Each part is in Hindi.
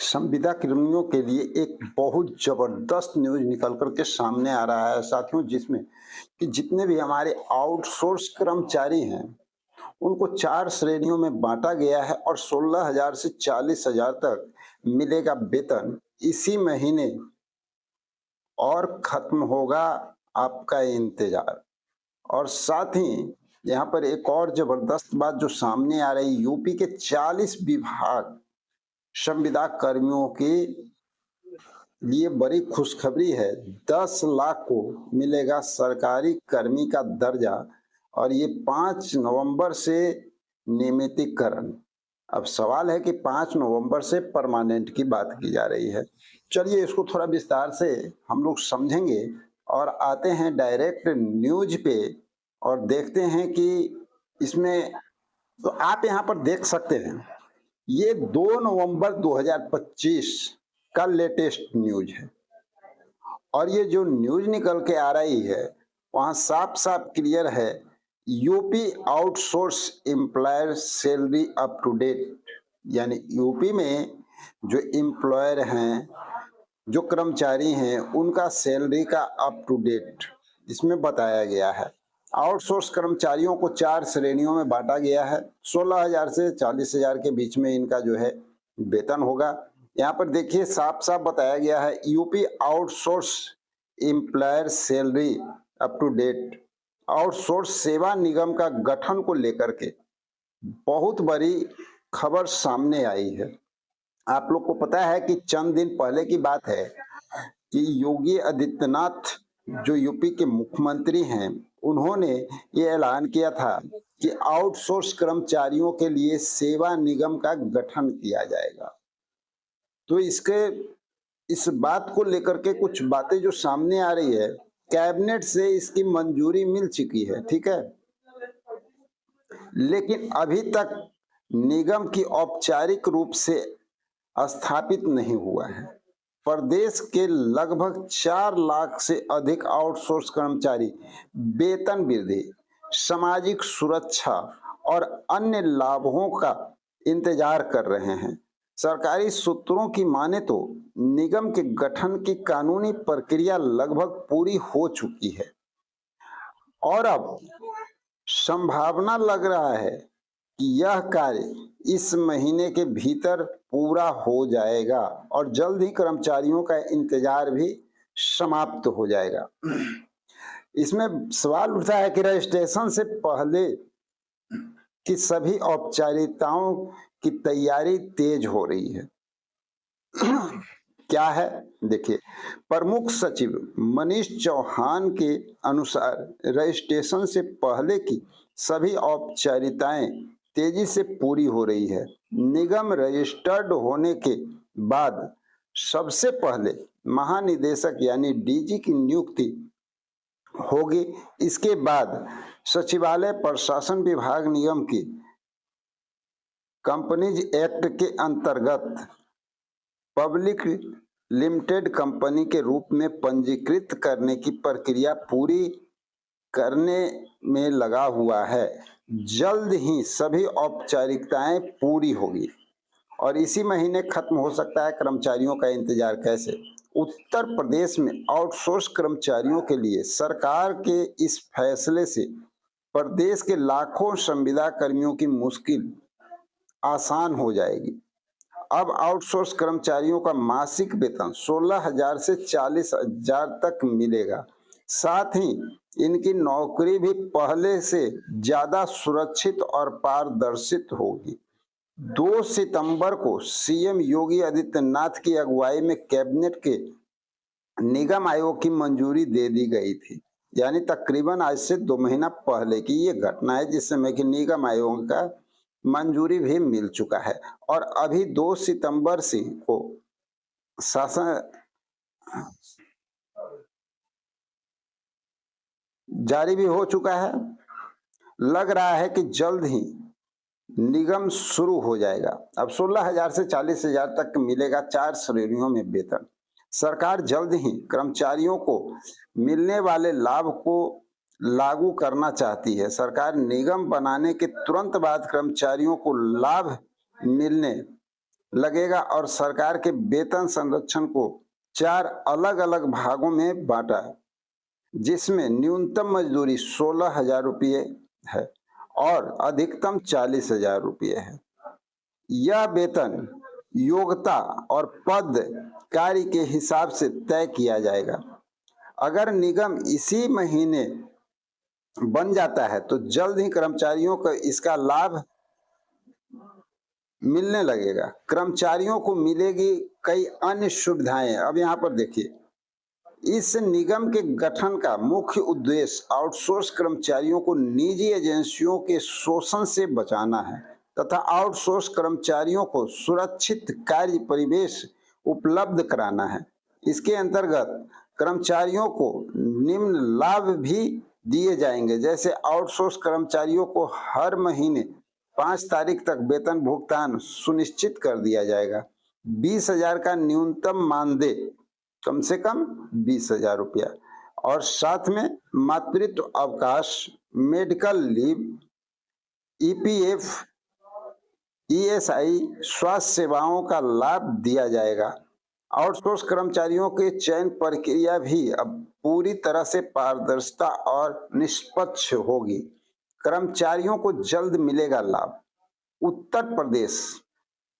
संविदा कर्मियों के लिए एक बहुत जबरदस्त न्यूज निकल कर के सामने आ रहा है साथियों, जिसमें कि जितने भी हमारे आउटसोर्स कर्मचारी हैं उनको 4 श्रेणियों में बांटा गया है और 16,000 से 40,000 तक मिलेगा वेतन इसी महीने। और खत्म होगा आपका इंतजार। और साथ ही यहाँ पर एक और जबरदस्त बात जो सामने आ रही, यूपी के 40 विभाग संविदा कर्मियों के लिए बड़ी खुशखबरी है। 10 लाख को मिलेगा सरकारी कर्मी का दर्जा और ये 5 नवंबर से नियमितीकरण। अब सवाल है कि 5 नवंबर से परमानेंट की बात की जा रही है। चलिए इसको थोड़ा विस्तार से हम लोग समझेंगे और आते हैं डायरेक्ट न्यूज पे और देखते हैं कि इसमें, तो आप यहाँ पर देख सकते हैं ये 2 नवंबर 2025 का लेटेस्ट न्यूज है। और ये जो न्यूज निकल के आ रही है वहां साफ साफ क्लियर है, UP outsource employer salary up to date. यानी यूपी में जो एम्प्लॉयर हैं, जो कर्मचारी हैं, उनका सैलरी का अप टू डेट इसमें बताया गया है। आउटसोर्स कर्मचारियों को 4 श्रेणियों में बांटा गया है। 16,000 से 40,000 के बीच में इनका जो है वेतन होगा। यहाँ पर देखिए साफ साफ बताया गया है, UP outsource employer salary up to date. Outsource सेवा निगम का गठन को लेकर के बहुत बड़ी खबर सामने आई है। आप लोग को पता है कि चंद दिन पहले की बात है कि योगी आदित्यनाथ जो यूपी के मुख्यमंत्री हैं, उन्होंने ये ऐलान किया था कि आउटसोर्स कर्मचारियों के लिए सेवा निगम का गठन किया जाएगा। तो इस बात को लेकर के कुछ बातें जो सामने आ रही है, कैबिनेट से इसकी मंजूरी मिल चुकी है, ठीक है, लेकिन अभी तक निगम की औपचारिक रूप से स्थापित नहीं हुआ है। प्रदेश के लगभग 4 लाख से अधिक आउटसोर्स कर्मचारी वेतन वृद्धि, सामाजिक सुरक्षा और अन्य लाभों का इंतजार कर रहे हैं। सरकारी सूत्रों की माने तो निगम के गठन की कानूनी प्रक्रिया लगभग पूरी हो चुकी है और अब संभावना लग रहा है कि यह कार्य इस महीने के भीतर पूरा हो जाएगा और जल्द ही कर्मचारियों का इंतजार भी समाप्त हो जाएगा। इसमें सवाल उठता है कि रजिस्ट्रेशन से पहले की सभी औपचारिकताओं की तैयारी तेज हो रही है। क्या है, देखिए, प्रमुख सचिव मनीष चौहान के अनुसार रजिस्ट्रेशन से पहले की सभी औपचारिकताएं तेजी से पूरी हो रही है। निगम रजिस्टर्ड होने के बाद सबसे पहले महानिदेशक यानी डीजी की नियुक्ति होगी। इसके बाद सचिवालय प्रशासन विभाग निगम की कंपनीज एक्ट के अंतर्गत पब्लिक लिमिटेड कंपनी के रूप में पंजीकृत करने की प्रक्रिया पूरी करने में लगा हुआ है। जल्द ही सभी औपचारिकताएं पूरी होगी और इसी महीने खत्म हो सकता है। कर्मचारियों का इंतजार कैसे? उत्तर प्रदेश में आउटसोर्स कर्मचारियों के लिए सरकार के इस फैसले से प्रदेश के लाखों संविदा कर्मियों की मुश्किल आसान हो जाएगी। अब आउटसोर्स कर्मचारियों का मासिक वेतन 16,000 से 40,000 तक मिलेगा। साथ ही इनकी नौकरी भी पहले से ज्यादा सुरक्षित और पारदर्शित होगी। 2 सितंबर को सीएम योगी आदित्यनाथ की अगुवाई में कैबिनेट के निगम आयोग की मंजूरी दे दी गई थी। यानी तकरीबन आज से 2 महीना पहले की ये घटना है, जिस समय कि निगम आयोग का मंजूरी भी मिल चुका है और अभी 2 सितंबर से को शासन जारी भी हो चुका है। लग रहा है कि जल्द ही निगम शुरू हो जाएगा। अब 16,000 से 40,000 तक मिलेगा 4 श्रेणियों में वेतन। सरकार जल्द ही कर्मचारियों को मिलने वाले लाभ को लागू करना चाहती है। सरकार निगम बनाने के तुरंत बाद कर्मचारियों को लाभ मिलने लगेगा और सरकार के वेतन संरक्षण को 4 अलग-अलग भागों में बाँटा, जिसमें न्यूनतम मजदूरी 16,000 रुपये है और अधिकतम 40,000 रुपये है। यह वेतन योग्यता और पद कार्य के हिसाब से तय किया जाएगा। अगर निगम इसी महीने बन जाता है तो जल्द ही कर्मचारियों को इसका लाभ मिलने लगेगा। कर्मचारियों को मिलेगी कई अन्य सुविधाएं। अब यहाँ पर देखिए, इस निगम के गठन का मुख्य उद्देश्य आउटसोर्स कर्मचारियों को निजी एजेंसियों के शोषण से बचाना है तथा आउटसोर्स कर्मचारियों को सुरक्षित कार्य परिवेश उपलब्ध कराना है। इसके अंतर्गत कर्मचारियों को निम्न लाभ भी दिए जाएंगे, जैसे आउटसोर्स कर्मचारियों को हर महीने 5 तारीख तक वेतन भुगतान सुनिश्चित कर दिया जाएगा। 20,000 का न्यूनतम मानदेय, कम से कम 20,000 रुपया, और साथ में मातृत्व अवकाश, मेडिकल लीव, ईपीएफ, ईएसआई, स्वास्थ्य सेवाओं का लाभ दिया जाएगा। आउटसोर्स कर्मचारियों के चयन प्रक्रिया भी अब पूरी तरह से पारदर्शिता और निष्पक्ष होगी। कर्मचारियों को जल्द मिलेगा लाभ। उत्तर प्रदेश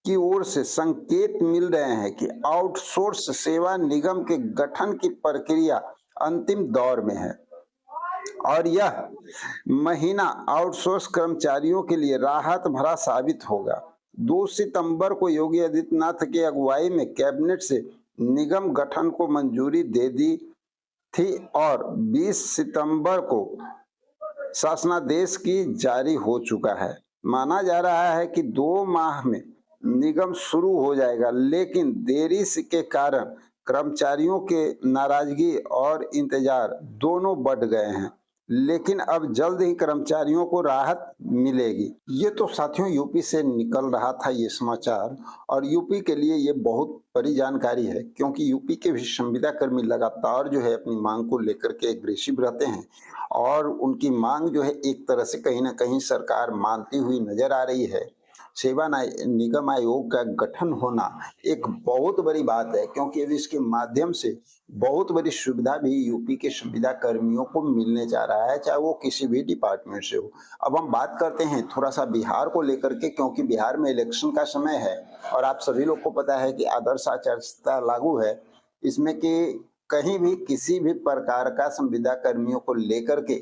की ओर से संकेत मिल रहे हैं कि आउटसोर्स सेवा निगम के गठन की प्रक्रिया अंतिम दौर में है और यह महीना आउटसोर्स कर्मचारियों के लिए राहत भरा साबित होगा। 2 सितंबर को योगी आदित्यनाथ की अगुवाई में कैबिनेट से निगम गठन को मंजूरी दे दी थी और 20 सितंबर को शासनादेश की जारी हो चुका है। माना जा रहा है कि 2 माह में निगम शुरू हो जाएगा, लेकिन देरी के कारण कर्मचारियों के नाराजगी और इंतजार दोनों बढ़ गए हैं। लेकिन अब जल्द ही कर्मचारियों को राहत मिलेगी। ये तो साथियों यूपी से निकल रहा था ये समाचार, और यूपी के लिए ये बहुत बड़ी जानकारी है, क्योंकि यूपी के भी संविदा कर्मी लगातार जो है अपनी मांग को लेकर के एग्रेसिव रहते हैं और उनकी मांग जो है एक तरह से कहीं ना कहीं सरकार मानती हुई नजर आ रही है। सेवा निगम आयोग का गठन होना एक बहुत बड़ी बात है, क्योंकि अब इसके माध्यम से बहुत बड़ी सुविधा भी यूपी के संविदा कर्मियों को मिलने जा रहा है, चाहे वो किसी भी डिपार्टमेंट से हो। अब हम बात करते हैं थोड़ा सा बिहार को लेकर के, क्योंकि बिहार में इलेक्शन का समय है और आप सभी लोग को पता है कि आदर्श आचार संहिता लागू है। इसमें कि कहीं भी किसी भी प्रकार का संविदा कर्मियों को लेकर के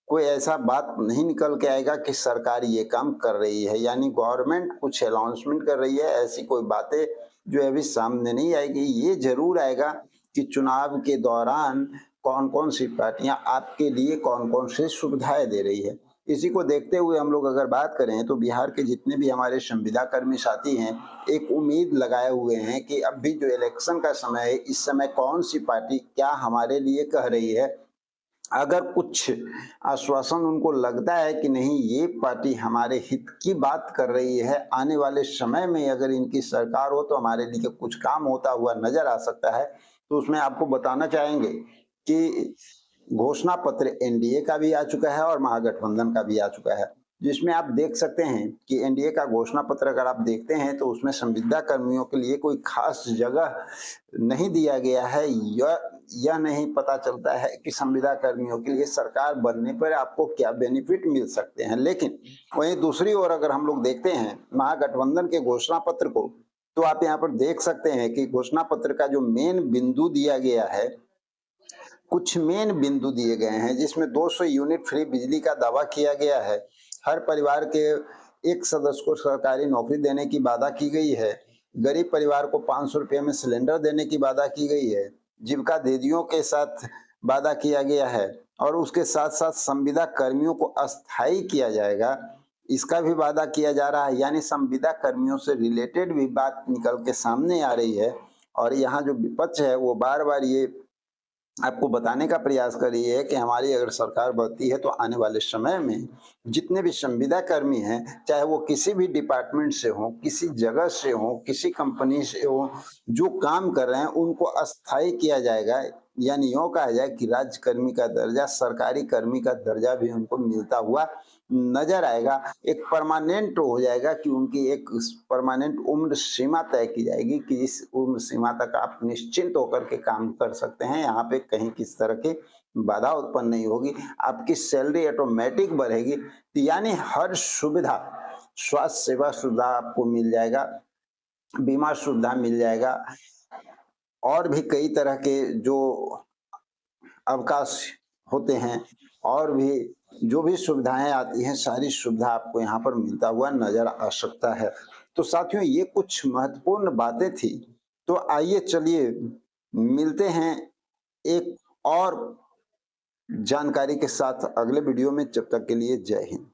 कोई ऐसा बात नहीं निकल के आएगा कि सरकार ये काम कर रही है, यानी गवर्नमेंट कुछ अनाउंसमेंट कर रही है, ऐसी कोई बातें जो है अभी सामने नहीं आएगी। ये जरूर आएगा कि चुनाव के दौरान कौन कौन सी पार्टियां आपके लिए कौन कौन सी सुविधाएं दे रही है। इसी को देखते हुए हम लोग अगर बात करें तो बिहार के जितने भी हमारे संविदा कर्मी साथी हैं, एक उम्मीद लगाए हुए हैं कि अब भी जो इलेक्शन का समय है, इस समय कौन सी पार्टी क्या हमारे लिए कह रही है। अगर कुछ आश्वासन उनको लगता है कि नहीं ये पार्टी हमारे हित की बात कर रही है, आने वाले समय में अगर इनकी सरकार हो तो हमारे लिए कुछ काम होता हुआ नजर आ सकता है, तो उसमें आपको बताना चाहेंगे कि घोषणा पत्र एनडीए का भी आ चुका है और महागठबंधन का भी आ चुका है, जिसमें आप देख सकते हैं कि एनडीए का घोषणा पत्र अगर आप देखते हैं तो उसमें संविदा कर्मियों के लिए कोई खास जगह नहीं दिया गया है। यह नहीं पता चलता है कि संविदा कर्मियों के लिए सरकार बनने पर आपको क्या बेनिफिट मिल सकते हैं। लेकिन वहीं दूसरी ओर अगर हम लोग देखते हैं महागठबंधन के घोषणा पत्र को, तो आप यहाँ पर देख सकते हैं कि घोषणा पत्र का जो मेन बिंदु दिया गया है, कुछ मेन बिंदु दिए गए हैं, जिसमें 200 यूनिट फ्री बिजली का दावा किया गया है। हर परिवार के एक सदस्य को सरकारी नौकरी देने की वादा की गई है। गरीब परिवार को 500 रुपये में सिलेंडर देने की वादा की गई है। जीविका दीदियों के साथ वादा किया गया है और उसके साथ साथ संविदा कर्मियों को अस्थायी किया जाएगा, इसका भी वादा किया जा रहा है। यानी संविदा कर्मियों से रिलेटेड भी बात निकल के सामने आ रही है और यहाँ जो विपक्ष है वो बार बार ये आपको बताने का प्रयास कर रही है कि हमारी अगर सरकार बढ़ती है तो आने वाले समय में जितने भी संविदा कर्मी हैं, चाहे वो किसी भी डिपार्टमेंट से हो, किसी जगह से हो, किसी कंपनी से हो, जो काम कर रहे हैं उनको अस्थायी किया जाएगा। यानी यूँ कहा जाए कि राज्य कर्मी का दर्जा, सरकारी कर्मी का दर्जा भी उनको मिलता हुआ नज़र आएगा, एक परमानेंट हो जाएगा कि उनकी एक परमानेंट उम्र सीमा तय की जाएगी कि इस उम्र सीमा तक आप निश्चिंत होकर के काम कर सकते हैं। यहाँ पे कहीं किसी तरह की बाधा उत्पन्न नहीं होगी, आपकी सैलरी ऑटोमैटिक बढ़ेगी, यानी हर सुविधा, स्वास्थ्य सेवा सुविधा आपको मिल जाएगा, बीमा सुविधा मिल जाएगा और भी कई तरह के जो अवकाश होते हैं और भी जो भी सुविधाएँ आती हैं, सारी सुविधा आपको यहाँ पर मिलता हुआ नज़र आ सकता है। तो साथियों ये कुछ महत्वपूर्ण बातें थी। तो आइए चलिए मिलते हैं एक और जानकारी के साथ अगले वीडियो में, जब तक के लिए जय हिंद।